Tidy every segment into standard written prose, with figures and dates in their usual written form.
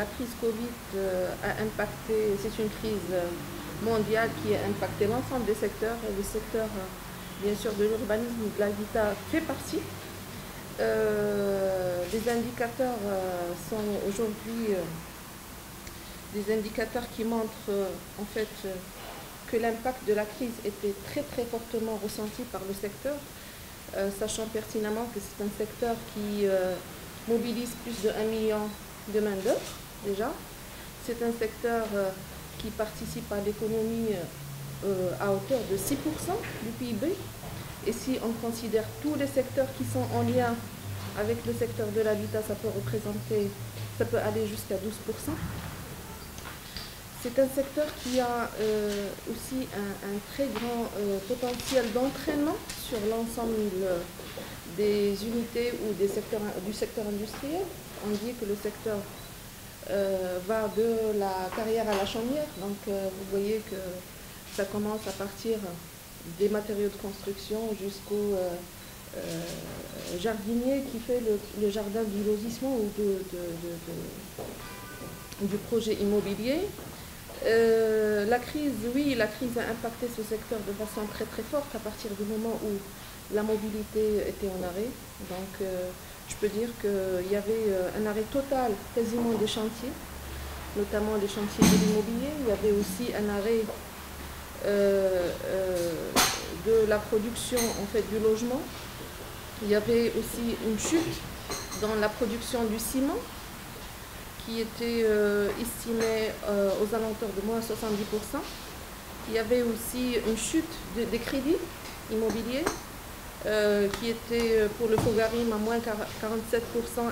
crise Covid a impacté, c'est une crise mondiale qui a impacté l'ensemble des secteurs, et le secteur, bien sûr, de l'urbanisme ou de l'habitat fait partie. Les indicateurs sont aujourd'hui des indicateurs qui montrent en fait que l'impact de la crise était très très fortement ressenti par le secteur, sachant pertinemment que c'est un secteur qui mobilise plus de 1 million de main-d'œuvre déjà. C'est un secteur qui participe à l'économie à hauteur de 6% du PIB. Et si on considère tous les secteurs qui sont en lien avec le secteur de l'habitat, ça peut aller jusqu'à 12%. C'est un secteur qui a aussi un très grand potentiel d'entraînement sur l'ensemble des unités ou du secteur industriel. On dit que le secteur va de la carrière à la chaumière, donc vous voyez que ça commence à partir des matériaux de construction jusqu'au jardinier qui fait le jardin du lotissement ou du projet immobilier. La crise, oui, la crise a impacté ce secteur de façon très très forte à partir du moment où la mobilité était en arrêt. Donc je peux dire qu'il y avait un arrêt total quasiment des chantiers, notamment les chantiers de l'immobilier. Il y avait aussi un arrêt de la production en fait du logement. Il y avait aussi une chute dans la production du ciment qui était estimée aux alentours de moins 70%. Il y avait aussi une chute des crédits immobiliers qui était pour le Fogarim à moins 47%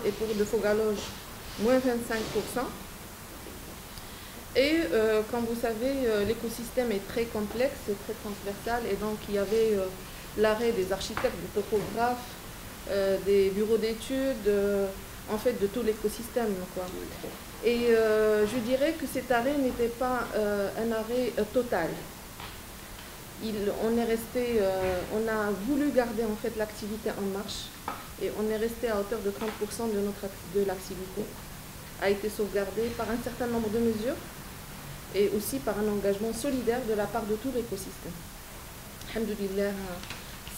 et pour le Fogaloge moins 25%. Et comme vous savez, l'écosystème est très complexe, très transversal, et donc il y avait l'arrêt des architectes, des topographes, des bureaux d'études, en fait de tout l'écosystème, quoi. Et je dirais que cet arrêt n'était pas un arrêt total. On a voulu garder en fait l'activité en marche, et on est resté à hauteur de 30% de l'activité, a été sauvegardé par un certain nombre de mesures et aussi par un engagement solidaire de la part de tout l'écosystème. Alhamdoulilah,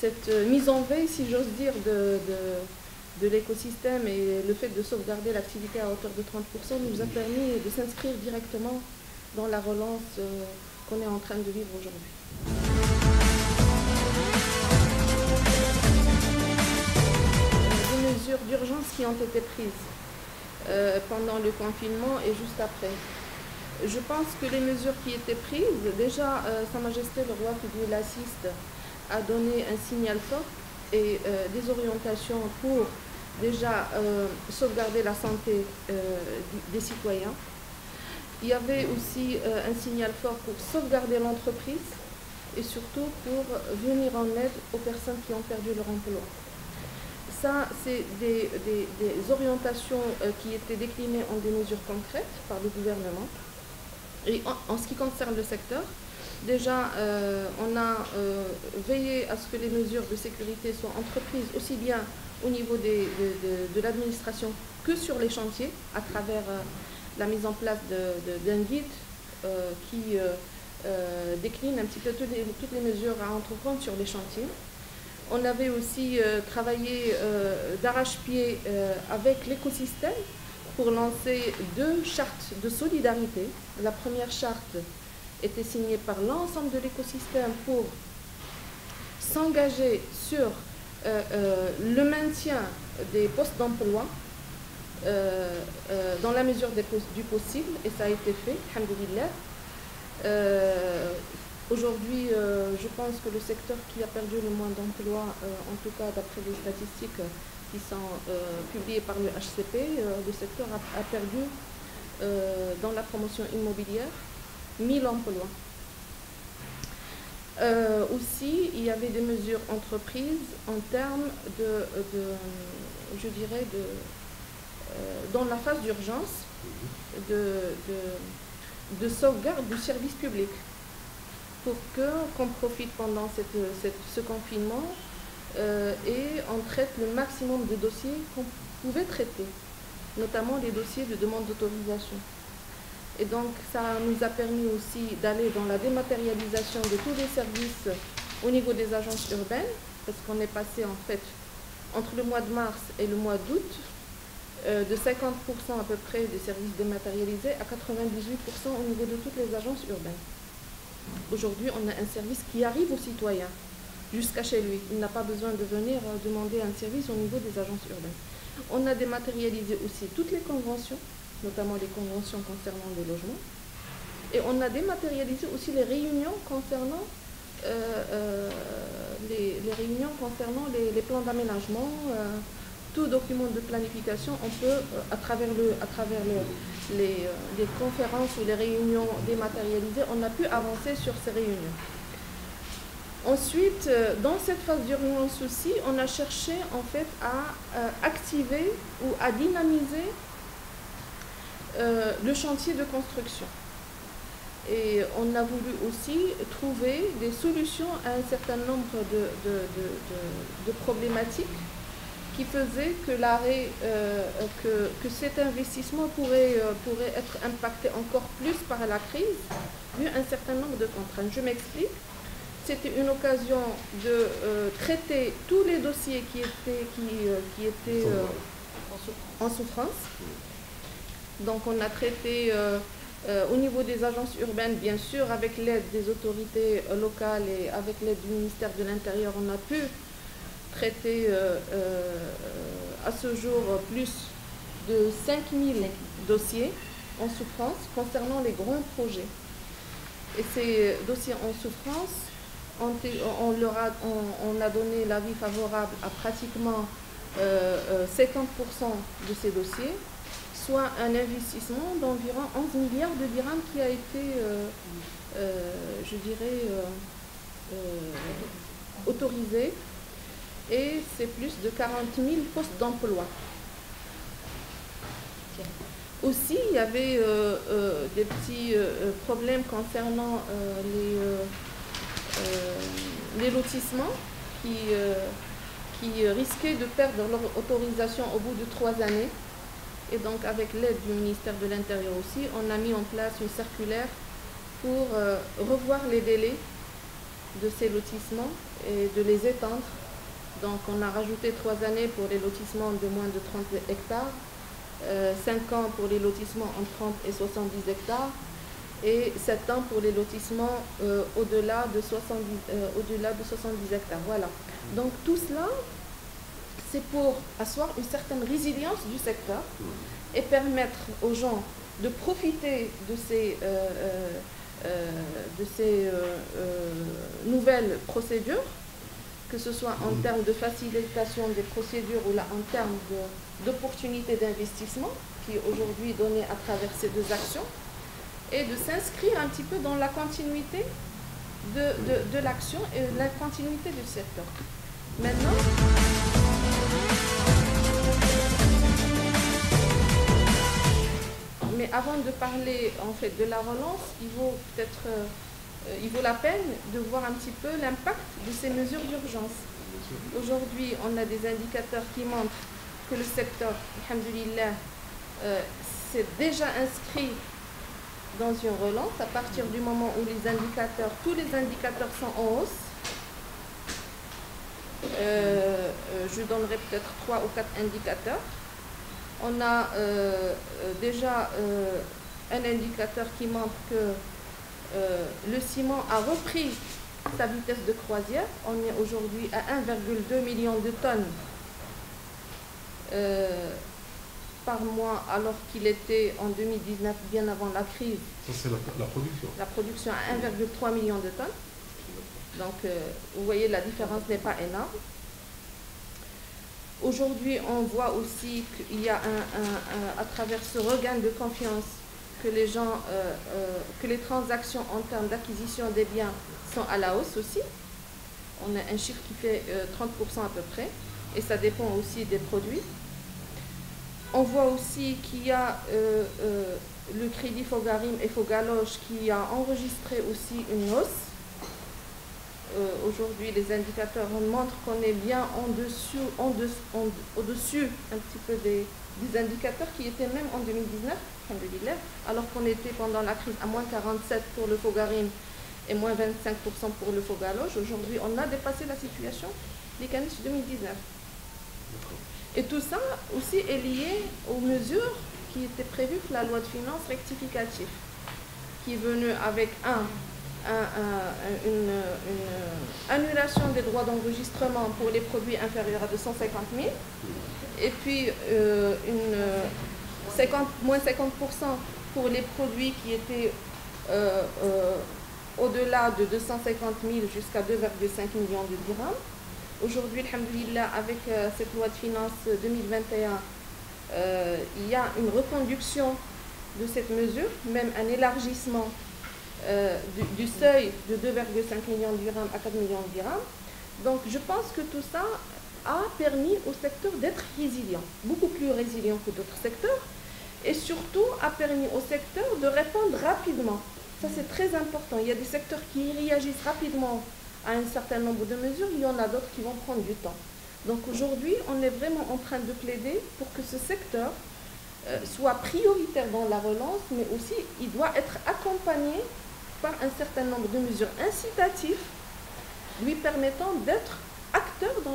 cette mise en veille, si j'ose dire, de l'écosystème et le fait de sauvegarder l'activité à hauteur de 30% nous a permis de s'inscrire directement dans la relance qu'on est en train de vivre aujourd'hui. Des mesures d'urgence qui ont été prises pendant le confinement et juste après. Je pense que les mesures qui étaient prises, déjà Sa Majesté le roi Fidji l'assiste a donné un signal fort et des orientations pour déjà sauvegarder la santé des citoyens. Il y avait aussi un signal fort pour sauvegarder l'entreprise et surtout pour venir en aide aux personnes qui ont perdu leur emploi. Ça, c'est des orientations qui étaient déclinées en des mesures concrètes par le gouvernement. Et en ce qui concerne le secteur, déjà, on a veillé à ce que les mesures de sécurité soient entreprises aussi bien au niveau de l'administration que sur les chantiers, à travers la mise en place d'un guide qui décline un petit peu toutes les mesures à entreprendre sur les chantiers. On avait aussi travaillé d'arrache-pied avec l'écosystème pour lancer 2 chartes de solidarité. La première charte était signée par l'ensemble de l'écosystème pour s'engager sur le maintien des postes d'emploi dans la mesure du possible, et ça a été fait, alhamdoulilah. Aujourd'hui, je pense que le secteur qui a perdu le moins d'emplois, en tout cas d'après les statistiques qui sont publiées par le HCP, le secteur a perdu dans la promotion immobilière 1000 emplois. Aussi, il y avait des mesures entreprises en termes je dirais, dans la phase d'urgence, de sauvegarde du service public, pour qu'on profite pendant ce confinement et on traite le maximum de dossiers qu'on pouvait traiter. notamment les dossiers de demande d'autorisation. Et donc, ça nous a permis aussi d'aller dans la dématérialisation de tous les services au niveau des agences urbaines, parce qu'on est passé en fait entre le mois de mars et le mois d'août de 50% à peu près des services dématérialisés à 98% au niveau de toutes les agences urbaines. Aujourd'hui, on a un service qui arrive aux citoyens jusqu'à chez lui. Il n'a pas besoin de venir demander un service au niveau des agences urbaines. On a dématérialisé aussi toutes les conventions, notamment les conventions concernant les logements. Et on a dématérialisé aussi les réunions concernant les plans d'aménagement, tout document de planification. On peut, à travers les conférences ou les réunions dématérialisées, on a pu avancer sur ces réunions. Ensuite, dans cette phase d'urgence aussi, on a cherché en fait à activer ou à dynamiser le chantier de construction. Et on a voulu aussi trouver des solutions à un certain nombre de problématiques qui faisaient que l'arrêt, que cet investissement pourrait être impacté encore plus par la crise, vu un certain nombre de contraintes. Je m'explique. C'était une occasion de traiter tous les dossiers qui étaient en souffrance. Donc on a traité au niveau des agences urbaines, bien sûr, avec l'aide des autorités locales et avec l'aide du ministère de l'Intérieur, on a pu traiter à ce jour plus de 5000 dossiers en souffrance concernant les grands projets. Et ces dossiers en souffrance, on a donné l'avis favorable à pratiquement 50% de ces dossiers, soit un investissement d'environ 11 milliards de dirhams qui a été, je dirais, autorisé, et c'est plus de 40 000 postes d'emploi. Aussi, il y avait des petits problèmes concernant les lotissements qui risquaient de perdre leur autorisation au bout de 3 années. Et donc, avec l'aide du ministère de l'Intérieur aussi, on a mis en place une circulaire pour revoir les délais de ces lotissements et de les étendre. Donc, on a rajouté 3 années pour les lotissements de moins de 30 hectares, 5 ans pour les lotissements entre 30 et 70 hectares, et 7 ans pour les lotissements au-delà de 70 hectares. Voilà. Donc, tout cela, c'est pour asseoir une certaine résilience du secteur et permettre aux gens de profiter de ces nouvelles procédures, que ce soit en termes de facilitation des procédures ou là en termes d'opportunités d'investissement qui est aujourd'hui donnée à travers ces deux actions, et de s'inscrire un petit peu dans la continuité de l'action et la continuité du secteur. Maintenant, mais avant de parler en fait de la relance, il vaut la peine de voir un petit peu l'impact de ces mesures d'urgence. Aujourd'hui, on a des indicateurs qui montrent que le secteur, alhamdoulilah, s'est déjà inscrit dans une relance à partir du moment où tous les indicateurs sont en hausse. Je donnerai peut-être 3 ou 4 indicateurs. On a déjà un indicateur qui montre que le ciment a repris sa vitesse de croisière. On est aujourd'hui à 1,2 million de tonnes par mois, alors qu'il était en 2019, bien avant la crise. Ça, c'est la production. La production à 1,3 million de tonnes. Donc, vous voyez, la différence n'est pas énorme. Aujourd'hui, on voit aussi qu'il y a à travers ce regain de confiance, que les gens, que les transactions en termes d'acquisition des biens sont à la hausse aussi. On a un chiffre qui fait 30% à peu près, et ça dépend aussi des produits. On voit aussi qu'il y a le crédit Fogarim et Fogaloge qui a enregistré aussi une hausse. Aujourd'hui, les indicateurs montrent qu'on est bien au-dessus un petit peu des indicateurs qui étaient même en 2019, alors qu'on était pendant la crise à moins 47 pour le Fogarine et moins 25% pour le Fogaloge. Aujourd'hui, on a dépassé la situation des canisses 2019. Et tout ça aussi est lié aux mesures qui étaient prévues pour la loi de finances rectificative, qui est venue avec une annulation des droits d'enregistrement pour les produits inférieurs à 250 000 et puis moins 50% pour les produits qui étaient au-delà de 250 000 jusqu'à 2,5 millions de dirhams. Aujourd'hui, alhamdoulilah, avec cette loi de finances 2021, il y a une reconduction de cette mesure, même un élargissement du seuil de 2,5 millions de dirhams à 4 millions de dirhams. Donc je pense que tout ça a permis au secteur d'être résilient, beaucoup plus résilient que d'autres secteurs, et surtout a permis au secteur de répondre rapidement. Ça c'est très important. Il y a des secteurs qui réagissent rapidement à un certain nombre de mesures, il y en a d'autres qui vont prendre du temps. Donc aujourd'hui, on est vraiment en train de plaider pour que ce secteur soit prioritaire dans la relance, mais aussi il doit être accompagné par un certain nombre de mesures incitatives lui permettant d'être acteur dans